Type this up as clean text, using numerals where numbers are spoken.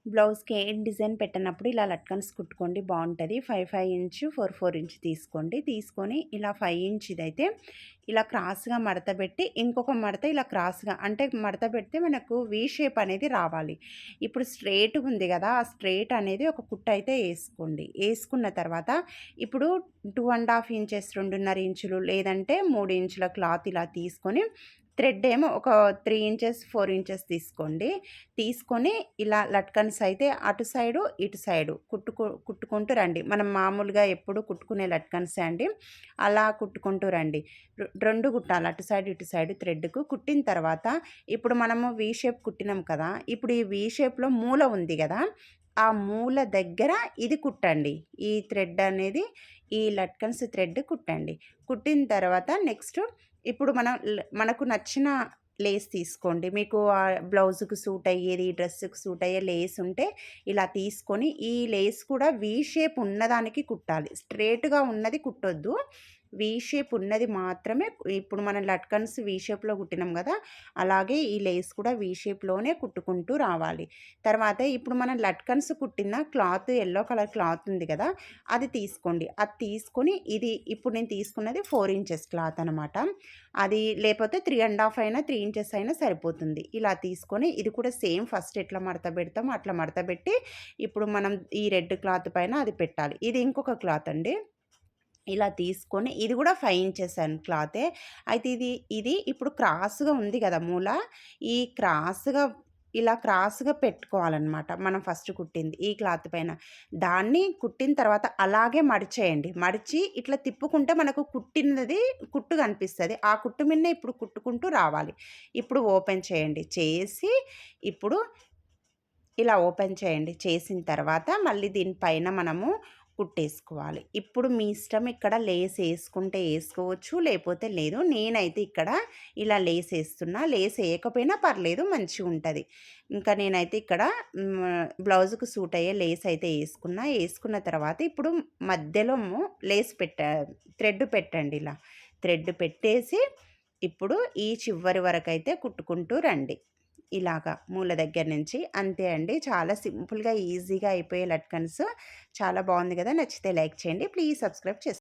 బ్లౌజ్‌కి ఏం డిజైన్ పెట్టనప్పుడు ఇలా లట్కన్స్ కుట్టుకోండి, బావుంటది. 5 ఇంచ్ 4 ఇంచ్ తీసుకోండి. తీసుకొని ఇలా 5 ఇంచ్‌దైతే ఇలా క్రాస్‌గా మడత పెట్టి, ఇంకొక మడత ఇలా క్రాస్‌గా అంటే మడత పెడితే మనకు వి షేప్ అనేది రావాలి. ఇప్పుడు స్ట్రెయిట్‌గా ఉంది గదా! ఆ స్ట్రెయిట్ అనేది ఒక కుట్టయితే ఏసుకోండి. ఏసుకున్న తర్వాత ఇప్పుడు 2 ½ ఇంచెస్ 2.5 ఇంచులు లేదంటే 3 ఇంచుల క్లాత్ ఇలా తీసుకొని థ్రెడ్ ఏమో ఒక 3 ఇంచెస్ 4 ఇంచెస్ తీసుకోండి. తీసుకొని ఇలా లట్కన్స్ అయితే అటు సైడు, ఇటు సైడు కుట్టుకుంటూ రండి. మనం మామూలుగా ఎప్పుడు కుట్టుకునే లట్కన్సే అండి. అలా కుట్టుకుంటూ రండి. 2 కుట్టాలి. అటు సైడ్, ఇటు సైడ్ థ్రెడ్‌కు కుట్టిన తర్వాత ఇప్పుడు మనము వి షేప్ కుట్టినాం కదా! ఇప్పుడు ఈ వి షేప్‌లో మూల ఉంది గదా! ఆ మూల దగ్గర ఇది కుట్టండి. ఈ థ్రెడ్ అనేది ఈ లట్కన్స్ థ్రెడ్ కుట్టండి. కుట్టిన తర్వాత నెక్స్ట్ ఇప్పుడు మనకు నచ్చిన లేస్ తీసుకోండి. మీకు బ్లౌజ్‌కి సూట్ అయ్యేది, డ్రెస్‌కి సూట్ అయ్యే లేస్ ఉంటే ఇలా తీసుకొని, ఈ లేస్ కూడా వి షేప్ ఉన్నదానికి కుట్టాలి. స్ట్రెయిట్‌గా ఉన్నది కుట్టొద్దు. వి షేప్ ఉన్నది మాత్రమే ఇప్పుడు మనం లట్కన్స్ వి షేప్‌లో కుట్టినాం గదా! అలాగే ఈ లేస్ కూడా వి షేప్‌లోనే కుట్టుకుంటూ రావాలి. తర్వాత ఇప్పుడు మనం లట్కన్స్ కుట్టిన క్లాత్ యెల్లో కలర్ క్లాత్ ఉంది గదా! అది తీసుకోండి. అది తీసుకొని ఇది ఇప్పుడు నేను తీసుకున్నది 4 ఇంచెస్ క్లాత్ అనమాట. అది లేపోతే 3 ½ అయినా 3 ఇంచెస్ అయినా సరిపోతుంది. ఇలా తీసుకొని ఇది కూడా సేమ్ ఫస్ట్ ఎట్లా మడత పెడతామో అట్లా మడత పెట్టి ఇప్పుడు మనం ఈ రెడ్ క్లాత్ పైన అది పెట్టాలి. ఇది ఇంకొక క్లాత్ అండి. ఇలా తీసుకొని ఇది కూడా 5 ఇంచెస్ క్లాతే. అయితే ఇది ఇప్పుడు క్రాస్‌గా ఉంది గదా! మూల. ఈ క్రాస్‌గా ఇలా క్రాస్‌గా పెట్టుకోవాలనమాట. మనం ఫస్ట్ కుట్టింది ఈ క్లాత్ పైన. దాన్ని కుట్టిన తర్వాత అలాగే మడిచేయండి. మడిచి ఇట్లా తిప్పుకుంటే మనకు కుట్టినది కుట్టు కనిపిస్తది. ఆ కుట్టు మీదనే ఇప్పుడు కుట్టుకుంటూ రావాలి. ఇప్పుడు ఓపెన్ చేయండి. చేసి ఇప్పుడు ఇలా ఓపెన్ చేయండి. చేసిన తర్వాత మళ్ళీ దీనిపైన మనము కుట్టేసుకోవాలి. ఇప్పుడు మీ ఇష్టం ఇక్కడ లేస్ ఏసుకుంటే ఏసుకోవచ్చు. లేపోతే లేదు. నేనైతే ఇక్కడ ఇలా లేస్ ఏస్తున్నా. లేస్ ఏయకపోయినా పర్లేదు మంచిగుంటది. ఇంకా నేనైతే ఇక్కడ బ్లౌజ్‌కి సూట్ అయ్యే లేస్ అయితే ఏసుకున్నా. ఏసుకున్న తర్వాత ఇప్పుడు మధ్యలోమో లేస్ థ్రెడ్ పెట్టండి ఇలా. థ్రెడ్ పెట్టేసి ఇప్పుడు ఈ చివరి వరకైతే కుట్టుకుంటూ రండి. ఇలాగా మూల దగ్గర నుంచి. అంతే అండి. చాలా సింపుల్‌గా, ఈజీగా అయిపోయే లట్కన్స్. చాలా బావుంది గదా! నచ్చితే లైక్ చేయండి. ప్లీజ్ సబ్స్క్రైబ్ చేసుకోండి.